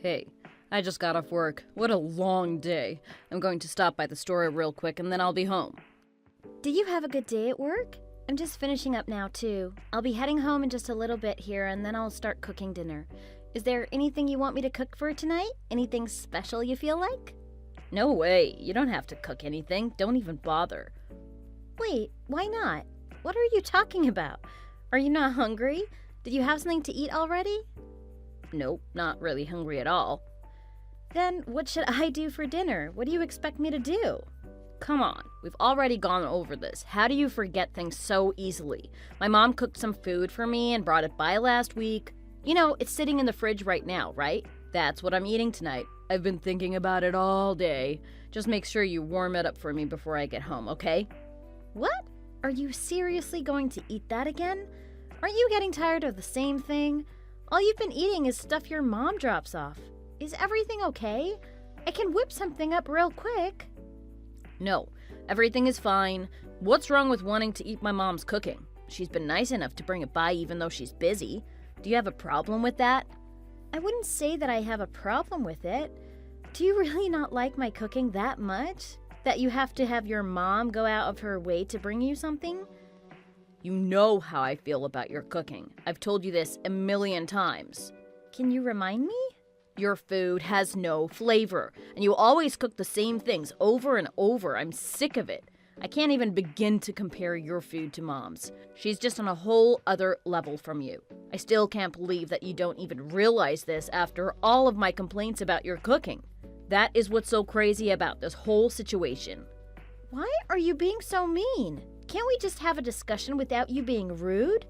Hey, I just got off work. What a long day. I'm going to stop by the store real quick and then I'll be home. Did you have a good day at work? I'm just finishing up now, too. I'll be heading home in just a little bit here, and then I'll start cooking dinner. Is there anything you want me to cook for tonight? Anything special you feel like? No way. You don't have to cook anything. Don't even bother. Wait, why not? What are you talking about? Are you not hungry? Did you have something to eat already? Nope, not really hungry at all. Then what should I do for dinner? What do you expect me to do? Come on, we've already gone over this. How do you forget things so easily? My mom cooked some food for me and brought it by last week. You know, it's sitting in the fridge right now, right? That's what I'm eating tonight. I've been thinking about it all day. Just make sure you warm it up for me before I get home, okay? What? Are you seriously going to eat that again? Aren't you getting tired of the same thing? All you've been eating is stuff your mom drops off. Is everything okay? I can whip something up real quick. No, everything is fine. What's wrong with wanting to eat my mom's cooking? She's been nice enough to bring it by even though she's busy. Do you have a problem with that? I wouldn't say that I have a problem with it. Do you really not like my cooking that much? That you have to have your mom go out of her way to bring you something? You know how I feel about your cooking. I've told you this a million times. Can you remind me? Your food has no flavor, and you always cook the same things over and over. I'm sick of it. I can't even begin to compare your food to Mom's. She's just on a whole other level from you. I still can't believe that you don't even realize this after all of my complaints about your cooking. That is what's so crazy about this whole situation. Why are you being so mean? Can't we just have a discussion without you being rude?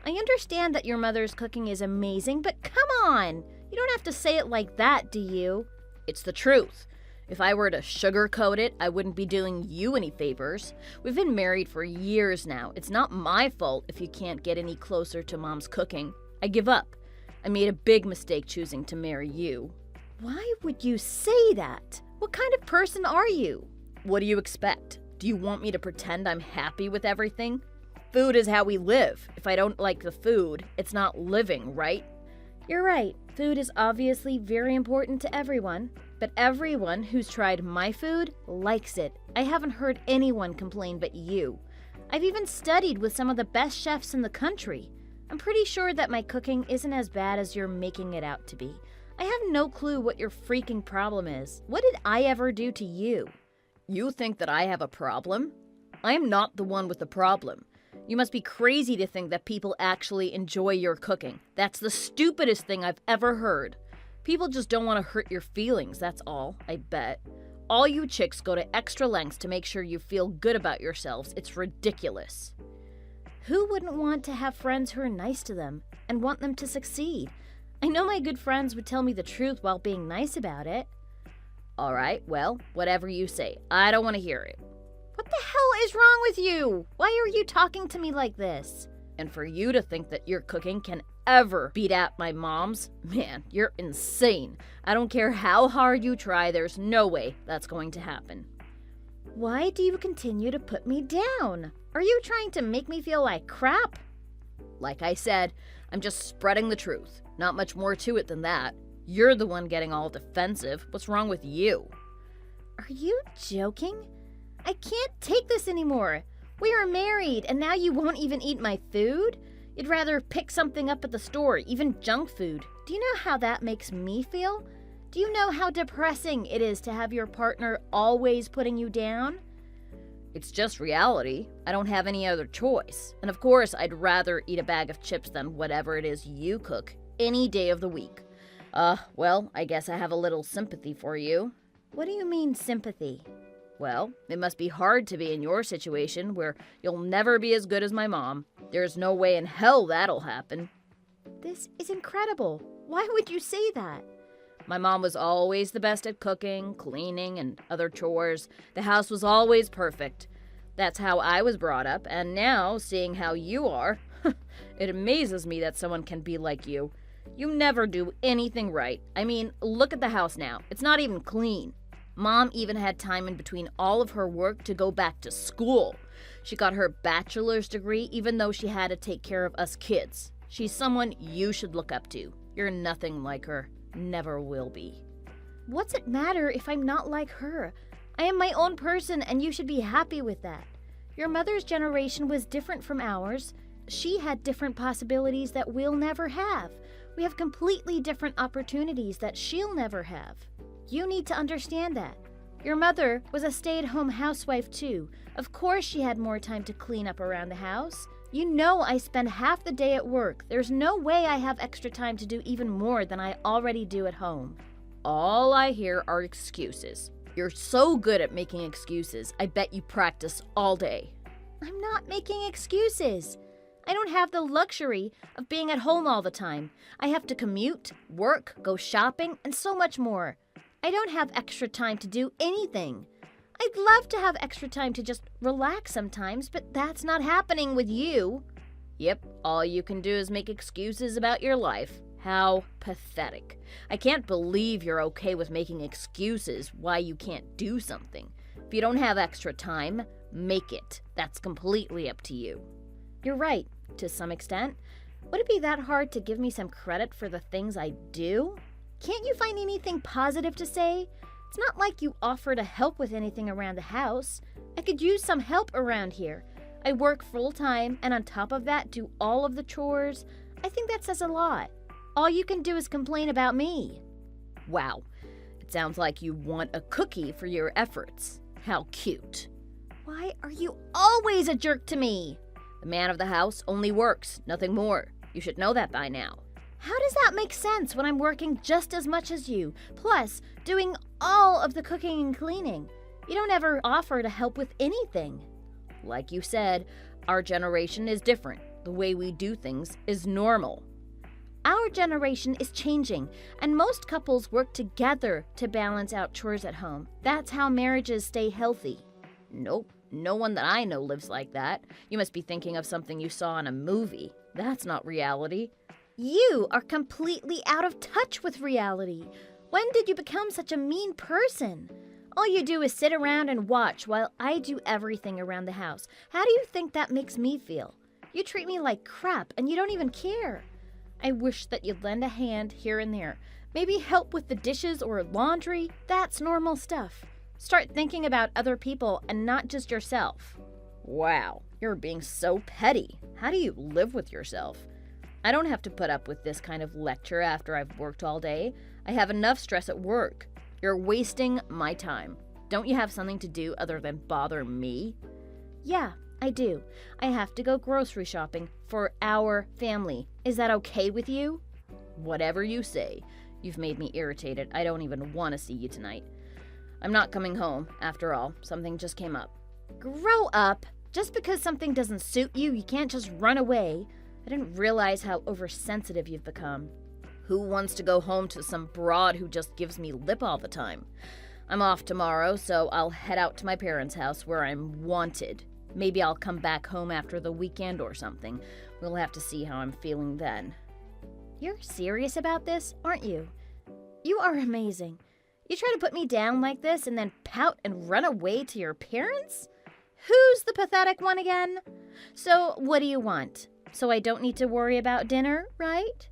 I understand that your mother's cooking is amazing, but come on! You don't have to say it like that, do you? It's the truth. If I were to sugarcoat it, I wouldn't be doing you any favors. We've been married for years now. It's not my fault if you can't get any closer to Mom's cooking. I give up. I made a big mistake choosing to marry you. Why would you say that? What kind of person are you? What do you expect? Do you want me to pretend I'm happy with everything? Food is how we live. If I don't like the food, it's not living, right? You're right. Food is obviously very important to everyone, but everyone who's tried my food likes it. I haven't heard anyone complain but you. I've even studied with some of the best chefs in the country. I'm pretty sure that my cooking isn't as bad as you're making it out to be. I have no clue what your freaking problem is. What did I ever do to you? You think that I have a problem? I am not the one with the problem. You must be crazy to think that people actually enjoy your cooking. That's the stupidest thing I've ever heard. People just don't want to hurt your feelings, that's all, I bet. All you chicks go to extra lengths to make sure you feel good about yourselves. It's ridiculous. Who wouldn't want to have friends who are nice to them and want them to succeed? I know my good friends would tell me the truth while being nice about it. All right, well, whatever you say. I don't want to hear it. What the hell is wrong with you? Why are you talking to me like this? And for you to think that your cooking can ever beat out my mom's, man, you're insane. I don't care how hard you try, there's no way that's going to happen. Why do you continue to put me down? Are you trying to make me feel like crap? Like I said, I'm just spreading the truth. Not much more to it than that. You're the one getting all defensive. What's wrong with you? Are you joking? I can't take this anymore. We are married, and now you won't even eat my food? You'd rather pick something up at the store, even junk food. Do you know how that makes me feel? Do you know how depressing it is to have your partner always putting you down? It's just reality. I don't have any other choice. And of course, I'd rather eat a bag of chips than whatever it is you cook any day of the week. Well, I guess I have a little sympathy for you. What do you mean, sympathy? Well, it must be hard to be in your situation where you'll never be as good as my mom. There's no way in hell that'll happen. This is incredible. Why would you say that? My mom was always the best at cooking, cleaning, and other chores. The house was always perfect. That's how I was brought up, and now, seeing how you are, it amazes me that someone can be like you. You never do anything right. I mean, look at the house now. It's not even clean. Mom even had time in between all of her work to go back to school. She got her bachelor's degree even though she had to take care of us kids. She's someone you should look up to. You're nothing like her. never will be. What's it matter if I'm not like her? I am my own person, and you should be happy with that. Your mother's generation was different from ours. She had different possibilities that we'll never have. We have completely different opportunities that she'll never have. You need to understand that. Your mother was a stay-at-home housewife too. Of course she had more time to clean up around the house. You know I spend half the day at work. There's no way I have extra time to do even more than I already do at home. All I hear are excuses. You're so good at making excuses. I bet you practice all day. I'm not making excuses. I don't have the luxury of being at home all the time. I have to commute, work, go shopping, and so much more. I don't have extra time to do anything. I'd love to have extra time to just relax sometimes, but that's not happening with you. Yep, all you can do is make excuses about your life. How pathetic. I can't believe you're okay with making excuses why you can't do something. If you don't have extra time, make it. That's completely up to you. You're right, to some extent. Would it be that hard to give me some credit for the things I do? Can't you find anything positive to say? It's not like you offer to help with anything around the house. I could use some help around here. I work full-time, and on top of that, do all of the chores. I think that says a lot. All you can do is complain about me. Wow, it sounds like you want a cookie for your efforts. How cute. Why are you always a jerk to me? The man of the house only works, nothing more. You should know that by now. How does that make sense when I'm working just as much as you, plus doing all of the cooking and cleaning? You don't ever offer to help with anything. Like you said, our generation is different. The way we do things is normal. Our generation is changing, and most couples work together to balance out chores at home. That's how marriages stay healthy. Nope, no one that I know lives like that. You must be thinking of something you saw in a movie. That's not reality. You are completely out of touch with reality. When did you become such a mean person? All you do is sit around and watch while I do everything around the house. How do you think that makes me feel? You treat me like crap, and you don't even care. I wish that you'd lend a hand here and there. Maybe help with the dishes or laundry. That's normal stuff. Start thinking about other people and not just yourself. Wow, you're being so petty. How do you live with yourself? I don't have to put up with this kind of lecture after I've worked all day. I have enough stress at work. You're wasting my time. Don't you have something to do other than bother me? Yeah, I do. I have to go grocery shopping for our family. Is that okay with you? Whatever you say. You've made me irritated. I don't even want to see you tonight. I'm not coming home, after all. Something just came up. Grow up. Just because something doesn't suit you, you can't just run away. I didn't realize how oversensitive you've become. Who wants to go home to some broad who just gives me lip all the time? I'm off tomorrow, so I'll head out to my parents' house where I'm wanted. Maybe I'll come back home after the weekend or something. We'll have to see how I'm feeling then. You're serious about this, aren't you? You are amazing. You try to put me down like this and then pout and run away to your parents? Who's the pathetic one again? So, what do you want? So I don't need to worry about dinner, right?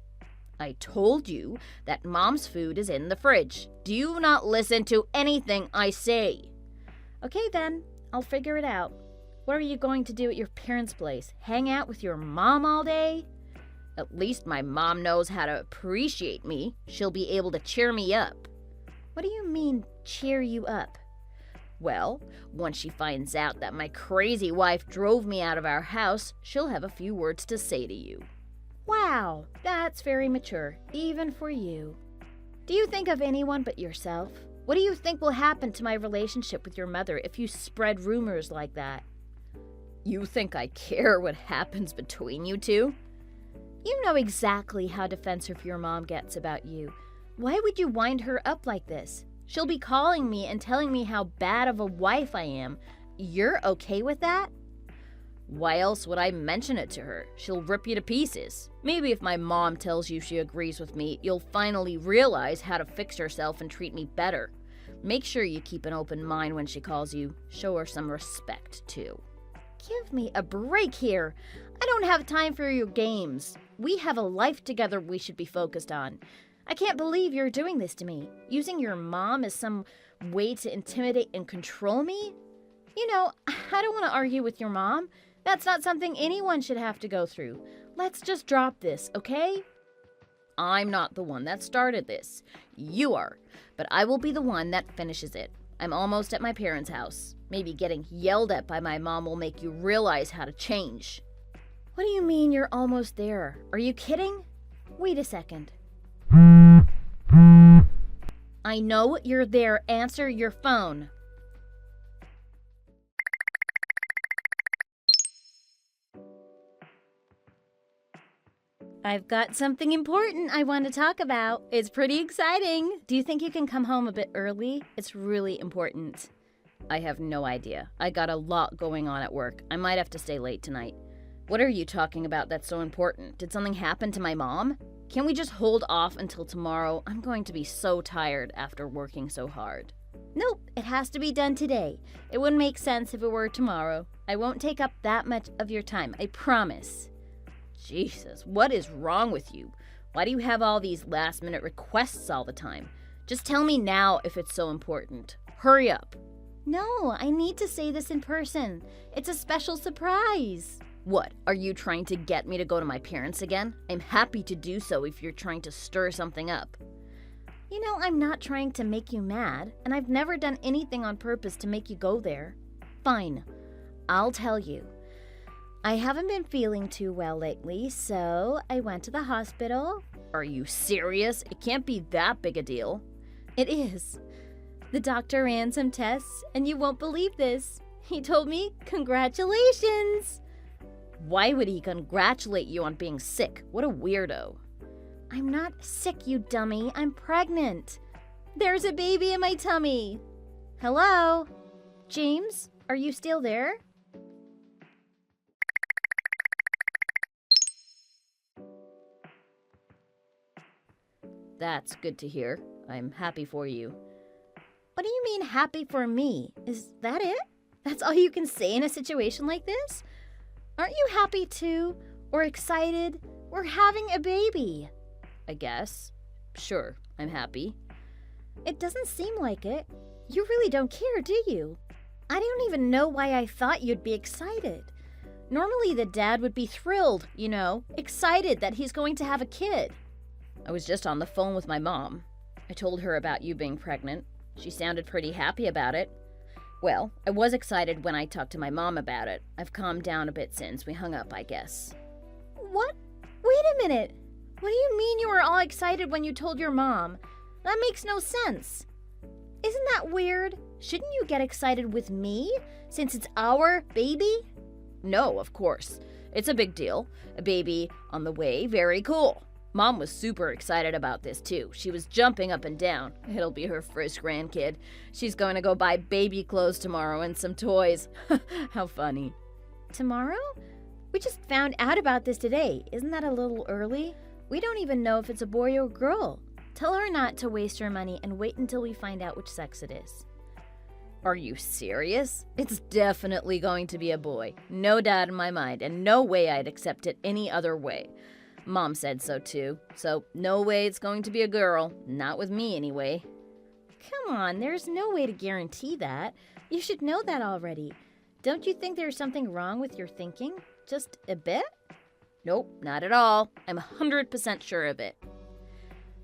I told you that Mom's food is in the fridge. Do you not listen to anything I say? Okay then, I'll figure it out. What are you going to do at your parents' place? Hang out with your mom all day? At least my mom knows how to appreciate me. She'll be able to cheer me up. What do you mean, cheer you up? Well, once she finds out that my crazy wife drove me out of our house, she'll have a few words to say to you. Wow, that's very mature, even for you. Do you think of anyone but yourself? What do you think will happen to my relationship with your mother if you spread rumors like that? You think I care what happens between you two? You know exactly how defensive your mom gets about you. Why would you wind her up like this? She'll be calling me and telling me how bad of a wife I am. You're okay with that? Why else would I mention it to her? She'll rip you to pieces. Maybe if my mom tells you she agrees with me, you'll finally realize how to fix yourself and treat me better. Make sure you keep an open mind when she calls you. Show her some respect, too. Give me a break here. I don't have time for your games. We have a life together we should be focused on. I can't believe you're doing this to me. Using your mom as some way to intimidate and control me? You know, I don't want to argue with your mom. That's not something anyone should have to go through. Let's just drop this, okay? I'm not the one that started this. You are. But I will be the one that finishes it. I'm almost at my parents' house. Maybe getting yelled at by my mom will make you realize how to change. What do you mean you're almost there? Are you kidding? Wait a second. I know you're there. Answer your phone. I've got something important I want to talk about. It's pretty exciting. Do you think you can come home a bit early? It's really important. I have no idea. I got a lot going on at work. I might have to stay late tonight. What are you talking about that's so important? Did something happen to my mom? Can't we just hold off until tomorrow? I'm going to be so tired after working so hard. Nope, it has to be done today. It wouldn't make sense if it were tomorrow. I won't take up that much of your time, I promise. Jesus, what is wrong with you? Why do you have all these last-minute requests all the time? Just tell me now if it's so important. Hurry up. No, I need to say this in person. It's a special surprise. What, are you trying to get me to go to my parents again? I'm happy to do so if you're trying to stir something up. You know, I'm not trying to make you mad, and I've never done anything on purpose to make you go there. Fine, I'll tell you. I haven't been feeling too well lately, so I went to the hospital. Are you serious? It can't be that big a deal. It is. The doctor ran some tests, and you won't believe this. He told me, congratulations! Why would he congratulate you on being sick? What a weirdo. I'm not sick, you dummy. I'm pregnant. There's a baby in my tummy. Hello? James, are you still there? That's good to hear. I'm happy for you. What do you mean happy for me? Is that it? That's all you can say in a situation like this? Aren't you happy too? Or excited? We're having a baby. I guess. Sure, I'm happy. It doesn't seem like it. You really don't care, do you? I don't even know why I thought you'd be excited. Normally the dad would be thrilled, you know, excited that he's going to have a kid. I was just on the phone with my mom. I told her about you being pregnant. She sounded pretty happy about it. Well, I was excited when I talked to my mom about it. I've calmed down a bit since we hung up, I guess. What? Wait a minute. What do you mean you were all excited when you told your mom? That makes no sense. Isn't that weird? Shouldn't you get excited with me, since it's our baby? No, of course. It's a big deal. A baby on the way, very cool. Mom was super excited about this too. She was jumping up and down. It'll be her first grandkid. She's going to go buy baby clothes tomorrow and some toys. How funny. Tomorrow? We just found out about this today. Isn't that a little early? We don't even know if it's a boy or girl. Tell her not to waste her money and wait until we find out which sex it is. Are you serious? It's definitely going to be a boy. No doubt in my mind, and no way I'd accept it any other way. Mom said so too, so no way it's going to be a girl. Not with me anyway. Come on, there's no way to guarantee that. You should know that already. Don't you think there's something wrong with your thinking? Just a bit? Nope, not at all. I'm 100% sure of it.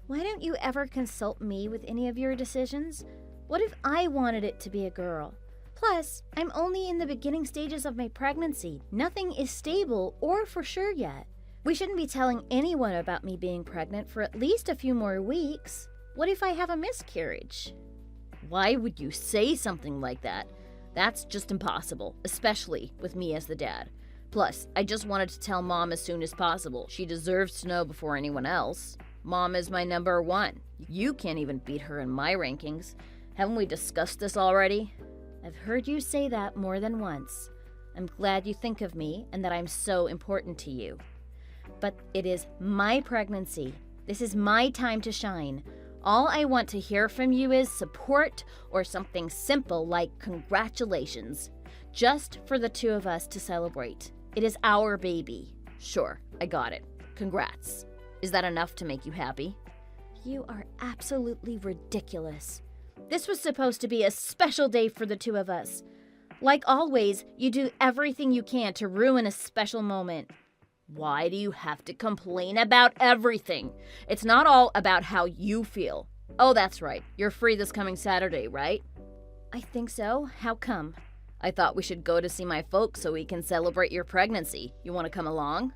Why don't you ever consult me with any of your decisions? What if I wanted it to be a girl? Plus, I'm only in the beginning stages of my pregnancy. Nothing is stable or for sure yet. We shouldn't be telling anyone about me being pregnant for at least a few more weeks. What if I have a miscarriage? Why would you say something like that? That's just impossible, especially with me as the dad. Plus, I just wanted to tell Mom as soon as possible. She deserves to know before anyone else. Mom is my number one. You can't even beat her in my rankings. Haven't we discussed this already? I've heard you say that more than once. I'm glad you think of me and that I'm so important to you. But it is my pregnancy. This is my time to shine. All I want to hear from you is support or something simple like congratulations. Just for the two of us to celebrate. It is our baby. Sure, I got it. Congrats. Is that enough to make you happy? You are absolutely ridiculous. This was supposed to be a special day for the two of us. Like always, you do everything you can to ruin a special moment. Why do you have to complain about everything? It's not all about how you feel. Oh, that's right. You're free this coming Saturday, right? I think so. How come? I thought we should go to see my folks so we can celebrate your pregnancy. You want to come along?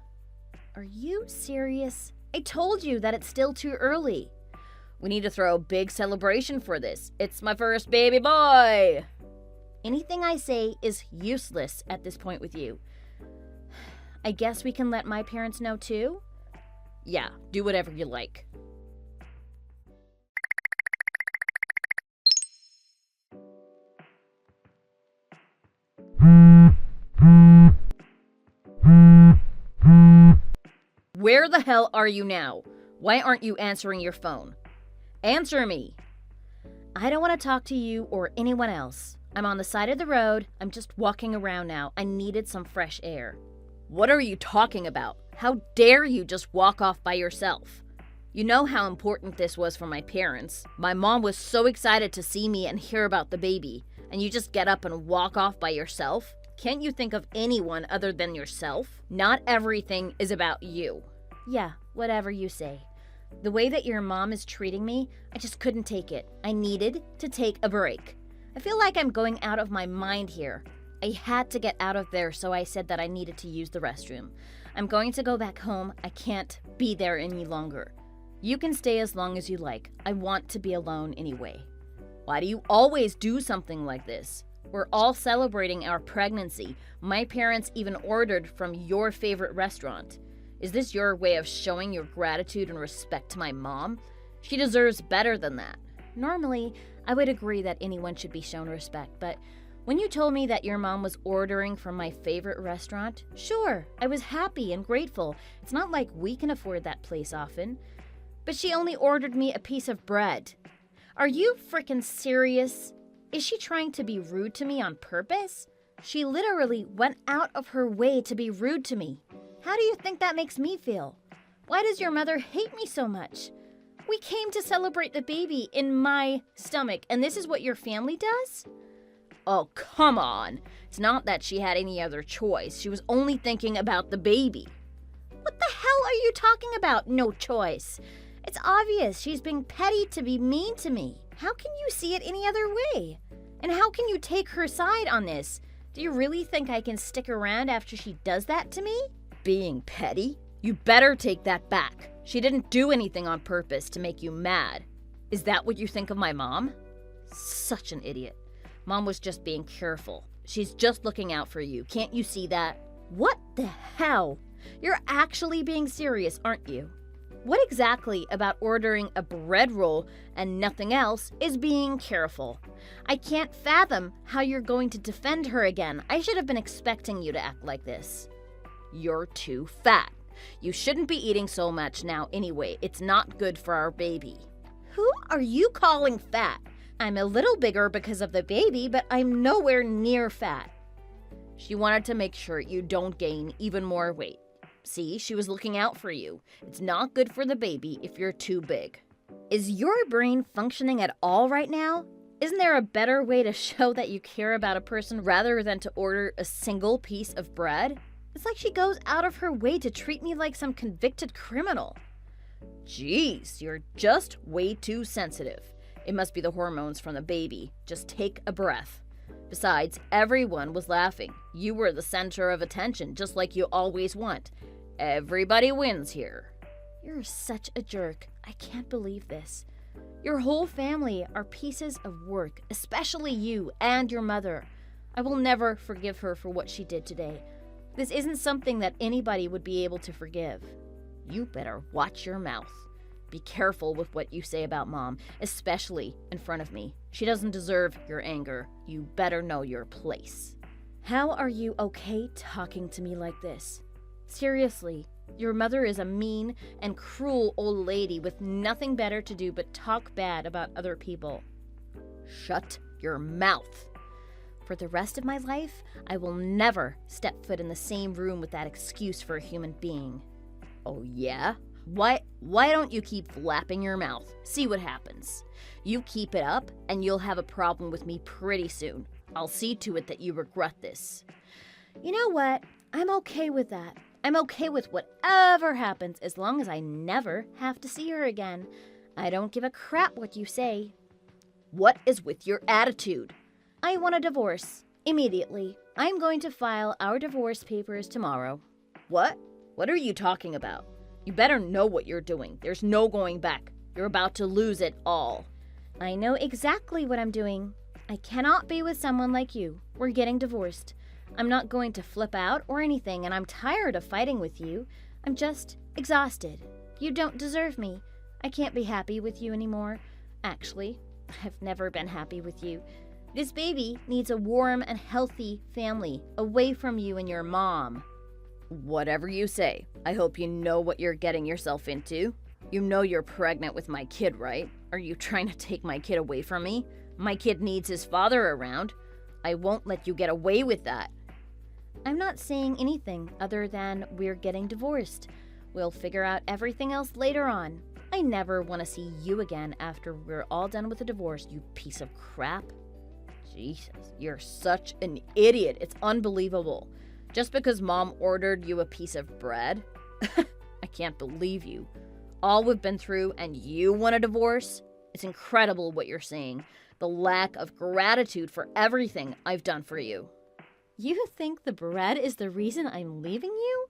Are you serious? I told you that it's still too early. We need to throw a big celebration for this. It's my first baby boy! Anything I say is useless at this point with you. I guess we can let my parents know too? Yeah, do whatever you like. Where the hell are you now? Why aren't you answering your phone? Answer me! I don't want to talk to you or anyone else. I'm on the side of the road. I'm just walking around now. I needed some fresh air. What are you talking about? How dare you just walk off by yourself? You know how important this was for my parents. My mom was so excited to see me and hear about the baby, and you just get up and walk off by yourself? Can't you think of anyone other than yourself? Not everything is about you. Yeah, whatever you say. The way that your mom is treating me, I just couldn't take it. I needed to take a break. I feel like I'm going out of my mind here. I had to get out of there, so I said that I needed to use the restroom. I'm going to go back home. I can't be there any longer. You can stay as long as you like. I want to be alone anyway. Why do you always do something like this? We're all celebrating our pregnancy. My parents even ordered from your favorite restaurant. Is this your way of showing your gratitude and respect to my mom? She deserves better than that. Normally, I would agree that anyone should be shown respect, but when you told me that your mom was ordering from my favorite restaurant, sure, I was happy and grateful. It's not like we can afford that place often. But she only ordered me a piece of bread. Are you frickin' serious? Is she trying to be rude to me on purpose? She literally went out of her way to be rude to me. How do you think that makes me feel? Why does your mother hate me so much? We came to celebrate the baby in my stomach, and this is what your family does? Oh, come on. It's not that she had any other choice. She was only thinking about the baby. What the hell are you talking about, no choice? It's obvious she's being petty to be mean to me. How can you see it any other way? And how can you take her side on this? Do you really think I can stick around after she does that to me? Being petty? You better take that back. She didn't do anything on purpose to make you mad. Is that what you think of my mom? Such an idiot. Mom was just being careful. She's just looking out for you. Can't you see that? What the hell? You're actually being serious, aren't you? What exactly about ordering a bread roll and nothing else is being careful? I can't fathom how you're going to defend her again. I should have been expecting you to act like this. You're too fat. You shouldn't be eating so much now anyway. It's not good for our baby. Who are you calling fat? I'm a little bigger because of the baby, but I'm nowhere near fat. She wanted to make sure you don't gain even more weight. See, she was looking out for you. It's not good for the baby if you're too big. Is your brain functioning at all right now? Isn't there a better way to show that you care about a person rather than to order a single piece of bread? It's like she goes out of her way to treat me like some convicted criminal. Jeez, you're just way too sensitive. It must be the hormones from the baby. Just take a breath. Besides, everyone was laughing. You were the center of attention, just like you always want. Everybody wins here. You're such a jerk. I can't believe this. Your whole family are pieces of work, especially you and your mother. I will never forgive her for what she did today. This isn't something that anybody would be able to forgive. You better watch your mouth. Be careful with what you say about Mom, especially in front of me. She doesn't deserve your anger. You better know your place. How are you okay talking to me like this? Seriously, your mother is a mean and cruel old lady with nothing better to do but talk bad about other people. Shut your mouth. For the rest of my life, I will never step foot in the same room with that excuse for a human being. Oh yeah? Why don't you keep flapping your mouth? See what happens. You keep it up, and you'll have a problem with me pretty soon. I'll see to it that you regret this. You know what? I'm okay with that. I'm okay with whatever happens as long as I never have to see her again. I don't give a crap what you say. What is with your attitude? I want a divorce. Immediately. I'm going to file our divorce papers tomorrow. What? What are you talking about? You better know what you're doing. There's no going back. You're about to lose it all. I know exactly what I'm doing. I cannot be with someone like you. We're getting divorced. I'm not going to flip out or anything, and I'm tired of fighting with you. I'm just exhausted. You don't deserve me. I can't be happy with you anymore. Actually, I've never been happy with you. This baby needs a warm and healthy family, away from you and your mom. Whatever you say. I hope you know what you're getting yourself into. You know you're pregnant with my kid, right? Are you trying to take my kid away from me? My kid needs his father around. I won't let you get away with that. I'm not saying anything other than we're getting divorced. We'll figure out everything else later on. I never want to see you again after we're all done with the divorce, you piece of crap. Jesus, you're such an idiot. It's unbelievable. Just because Mom ordered you a piece of bread? I can't believe you. All we've been through and you want a divorce? It's incredible what you're saying. The lack of gratitude for everything I've done for you. You think the bread is the reason I'm leaving you?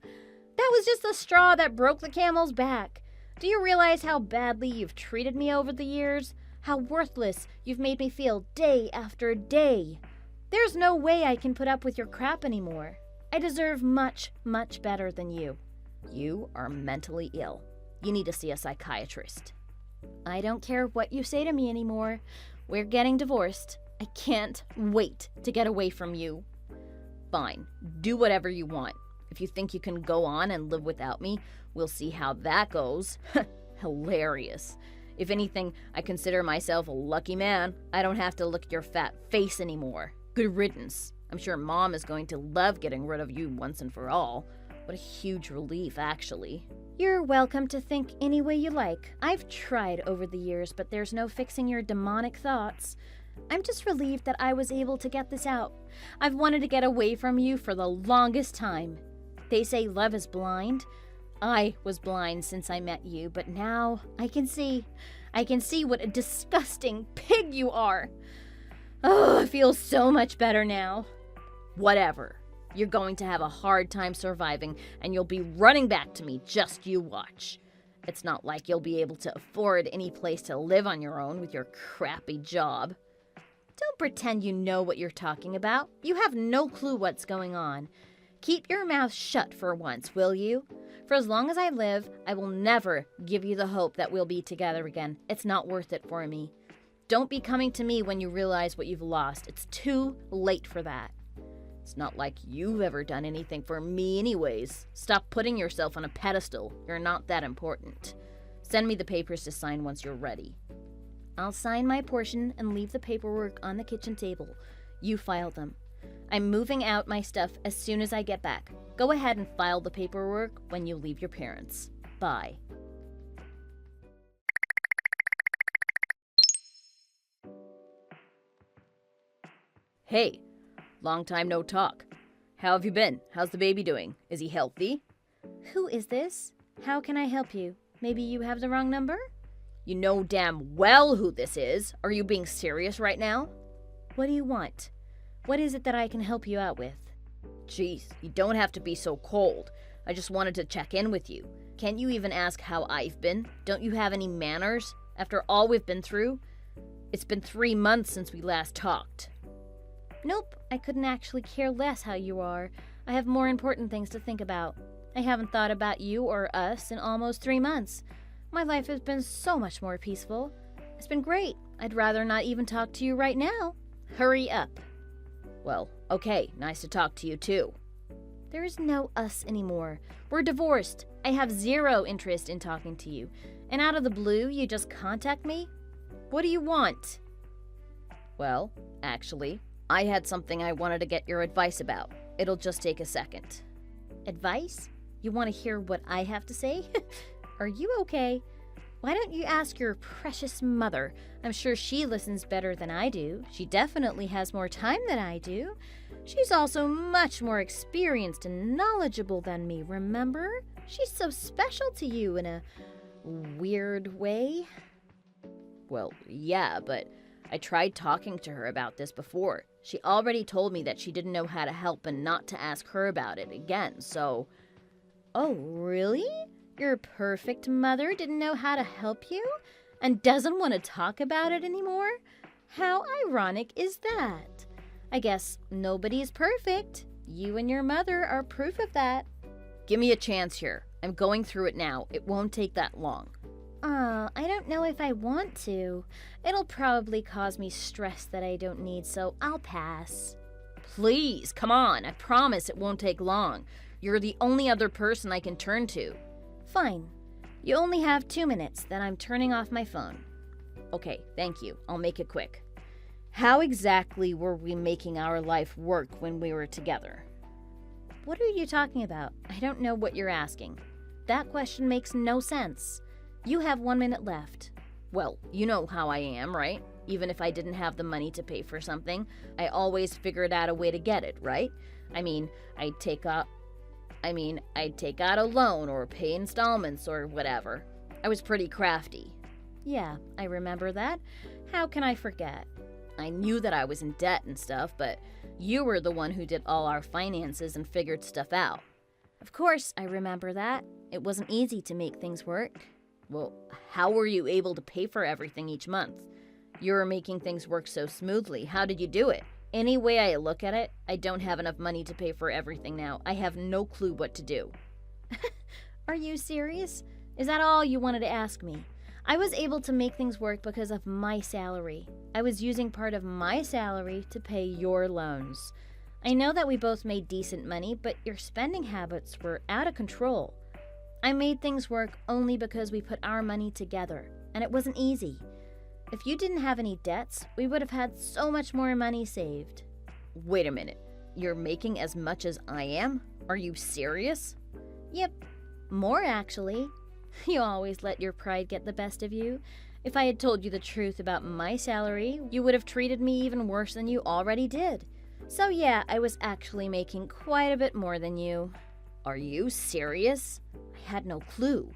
That was just the straw that broke the camel's back. Do you realize how badly you've treated me over the years? How worthless you've made me feel day after day? There's no way I can put up with your crap anymore. I deserve much, much better than you. You are mentally ill. You need to see a psychiatrist. I don't care what you say to me anymore. We're getting divorced. I can't wait to get away from you. Fine. Do whatever you want. If you think you can go on and live without me, we'll see how that goes. Hilarious. If anything, I consider myself a lucky man. I don't have to look at your fat face anymore. Good riddance. I'm sure Mom is going to love getting rid of you once and for all. What a huge relief, actually. You're welcome to think any way you like. I've tried over the years, but there's no fixing your demonic thoughts. I'm just relieved that I was able to get this out. I've wanted to get away from you for the longest time. They say love is blind. I was blind since I met you, but now I can see. I can see what a disgusting pig you are. Oh, I feel so much better now. Whatever. You're going to have a hard time surviving, and you'll be running back to me, just you watch. It's not like you'll be able to afford any place to live on your own with your crappy job. Don't pretend you know what you're talking about. You have no clue what's going on. Keep your mouth shut for once, will you? For as long as I live, I will never give you the hope that we'll be together again. It's not worth it for me. Don't be coming to me when you realize what you've lost. It's too late for that. It's not like you've ever done anything for me anyways. Stop putting yourself on a pedestal. You're not that important. Send me the papers to sign once you're ready. I'll sign my portion and leave the paperwork on the kitchen table. You file them. I'm moving out my stuff as soon as I get back. Go ahead and file the paperwork when you leave your parents. Bye. Hey, long time no talk. How have you been? How's the baby doing? Is he healthy? Who is this? How can I help you? Maybe you have the wrong number? You know damn well who this is. Are you being serious right now? What do you want? What is it that I can help you out with? Jeez, you don't have to be so cold. I just wanted to check in with you. Can't you even ask how I've been? Don't you have any manners? After all we've been through? It's been 3 months since we last talked. Nope, I couldn't actually care less how you are. I have more important things to think about. I haven't thought about you or us in almost 3 months. My life has been so much more peaceful. It's been great. I'd rather not even talk to you right now. Hurry up. Well, okay, nice to talk to you too. There is no us anymore. We're divorced. I have zero interest in talking to you. And out of the blue, you just contact me? What do you want? Well, actually, I had something I wanted to get your advice about. It'll just take a second. Advice? You want to hear what I have to say? Are you okay? Why don't you ask your precious mother? I'm sure she listens better than I do. She definitely has more time than I do. She's also much more experienced and knowledgeable than me, remember? She's so special to you in a weird way. Well, yeah, but I tried talking to her about this before. She already told me that she didn't know how to help and not to ask her about it again, so... Oh, really? Your perfect mother didn't know how to help you and doesn't want to talk about it anymore? How ironic is that? I guess nobody's perfect. You and your mother are proof of that. Give me a chance here. I'm going through it now. It won't take that long. I don't know if I want to. It'll probably cause me stress that I don't need, so I'll pass. Please, come on. I promise it won't take long. You're the only other person I can turn to. Fine. You only have 2 minutes, then I'm turning off my phone. Okay, thank you. I'll make it quick. How exactly were we making our life work when we were together? What are you talking about? I don't know what you're asking. That question makes no sense. You have 1 minute left. Well, you know how I am, right? Even if I didn't have the money to pay for something, I always figured out a way to get it, right? I'd take out a loan or pay installments or whatever. I was pretty crafty. Yeah, I remember that. How can I forget? I knew that I was in debt and stuff, but you were the one who did all our finances and figured stuff out. Of course, I remember that. It wasn't easy to make things work. Well, how were you able to pay for everything each month? You were making things work so smoothly. How did you do it? Any way I look at it, I don't have enough money to pay for everything now. I have no clue what to do. Are you serious? Is that all you wanted to ask me? I was able to make things work because of my salary. I was using part of my salary to pay your loans. I know that we both made decent money, but your spending habits were out of control. I made things work only because we put our money together, and it wasn't easy. If you didn't have any debts, we would have had so much more money saved. Wait a minute. You're making as much as I am? Are you serious? Yep. More, actually. You always let your pride get the best of you. If I had told you the truth about my salary, you would have treated me even worse than you already did. So yeah, I was actually making quite a bit more than you. Are you serious? I had no clue.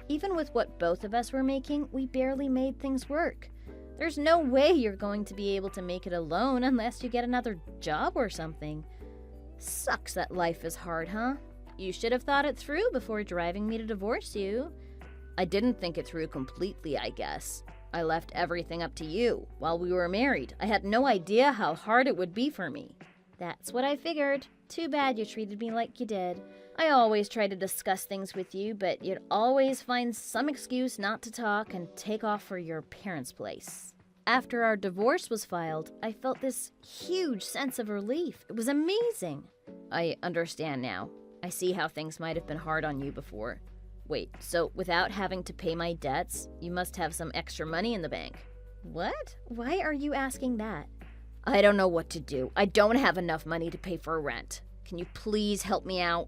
Even with what both of us were making, we barely made things work. There's no way you're going to be able to make it alone unless you get another job or something. Sucks that life is hard, huh? You should have thought it through before driving me to divorce you. I didn't think it through completely, I guess. I left everything up to you while we were married. I had no idea how hard it would be for me. That's what I figured. Too bad you treated me like you did. I always try to discuss things with you, but you'd always find some excuse not to talk and take off for your parents' place. After our divorce was filed, I felt this huge sense of relief. It was amazing. I understand now. I see how things might have been hard on you before. Wait, so without having to pay my debts, you must have some extra money in the bank. What? Why are you asking that? I don't know what to do. I don't have enough money to pay for rent. Can you please help me out?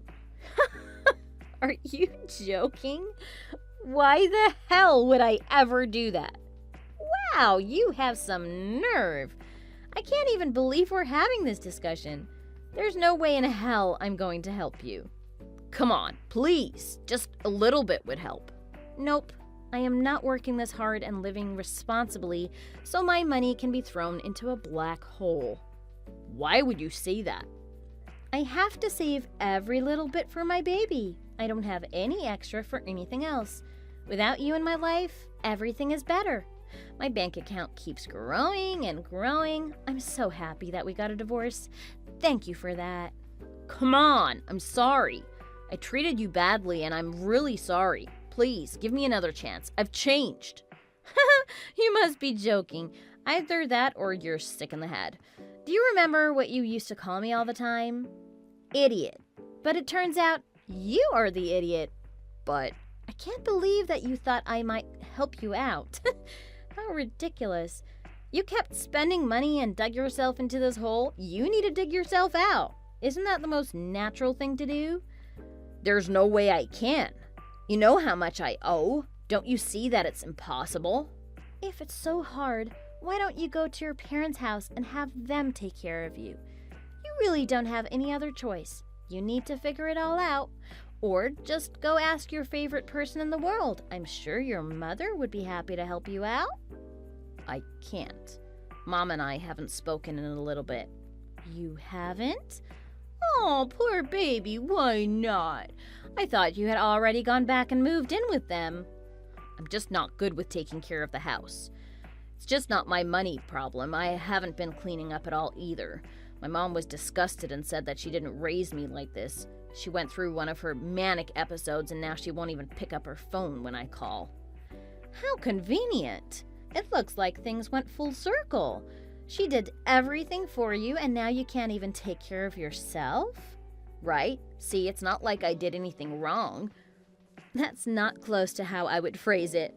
Are you joking? Why the hell would I ever do that? Wow, you have some nerve. I can't even believe we're having this discussion. There's no way in hell I'm going to help you. Come on, please. Just a little bit would help. Nope. I am not working this hard and living responsibly, so my money can be thrown into a black hole. Why would you say that? I have to save every little bit for my baby. I don't have any extra for anything else. Without you in my life, everything is better. My bank account keeps growing and growing. I'm so happy that we got a divorce. Thank you for that. Come on, I'm sorry. I treated you badly and I'm really sorry. Please, give me another chance. I've changed. You must be joking. Either that or you're sick in the head. Do you remember what you used to call me all the time? Idiot. But it turns out you are the idiot. But I can't believe that you thought I might help you out. How ridiculous. You kept spending money and dug yourself into this hole. You need to dig yourself out. Isn't that the most natural thing to do? There's no way I can. You know how much I owe. Don't you see that it's impossible? If it's so hard, why don't you go to your parents' house and have them take care of you? You really don't have any other choice. You need to figure it all out. Or just go ask your favorite person in the world. I'm sure your mother would be happy to help you out. I can't. Mom and I haven't spoken in a little bit. You haven't? Oh, poor baby, why not? I thought you had already gone back and moved in with them. I'm just not good with taking care of the house. It's just not my money problem. I haven't been cleaning up at all either. My mom was disgusted and said that she didn't raise me like this. She went through one of her manic episodes and now she won't even pick up her phone when I call. How convenient. It looks like things went full circle. She did everything for you and now you can't even take care of yourself? Right? See, it's not like I did anything wrong. That's not close to how I would phrase it.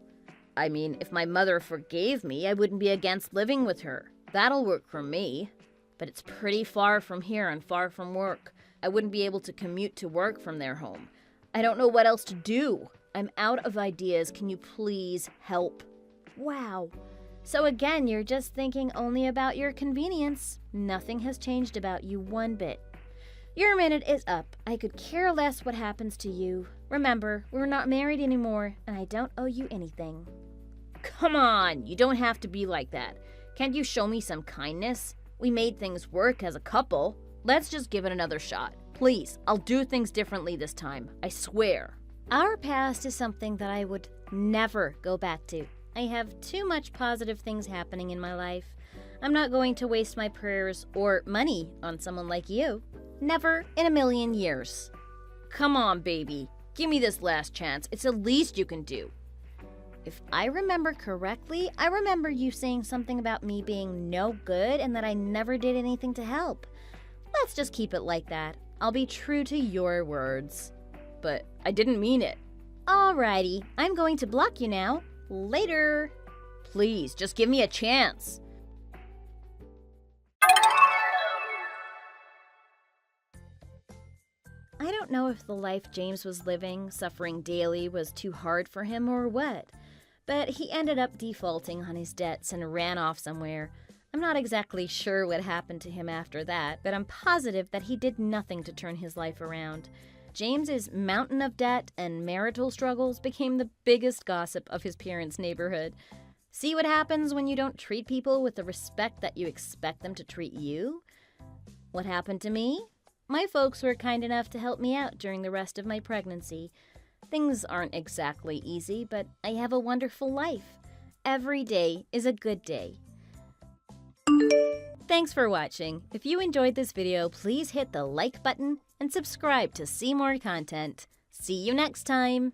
I mean, if my mother forgave me, I wouldn't be against living with her. That'll work for me. But it's pretty far from here and far from work. I wouldn't be able to commute to work from their home. I don't know what else to do. I'm out of ideas. Can you please help? Wow. So again, you're just thinking only about your convenience. Nothing has changed about you one bit. Your minute is up. I could care less what happens to you. Remember, we're not married anymore, and I don't owe you anything. Come on, you don't have to be like that. Can't you show me some kindness? We made things work as a couple. Let's just give it another shot. Please, I'll do things differently this time. I swear. Our past is something that I would never go back to. I have too much positive things happening in my life. I'm not going to waste my prayers or money on someone like you. Never in a million years. Come on, baby. Give me this last chance. It's the least you can do. If I remember correctly, I remember you saying something about me being no good and that I never did anything to help. Let's just keep it like that. I'll be true to your words. But I didn't mean it. Alrighty, I'm going to block you now. Later. Please, just give me a chance. I don't know if the life James was living, suffering daily, was too hard for him or what, but he ended up defaulting on his debts and ran off somewhere. I'm not exactly sure what happened to him after that, but I'm positive that he did nothing to turn his life around. James's mountain of debt and marital struggles became the biggest gossip of his parents' neighborhood. See what happens when you don't treat people with the respect that you expect them to treat you? What happened to me? My folks were kind enough to help me out during the rest of my pregnancy. Things aren't exactly easy, but I have a wonderful life. Every day is a good day. Thanks for watching. If you enjoyed this video, please hit the like button and subscribe to see more content. See you next time!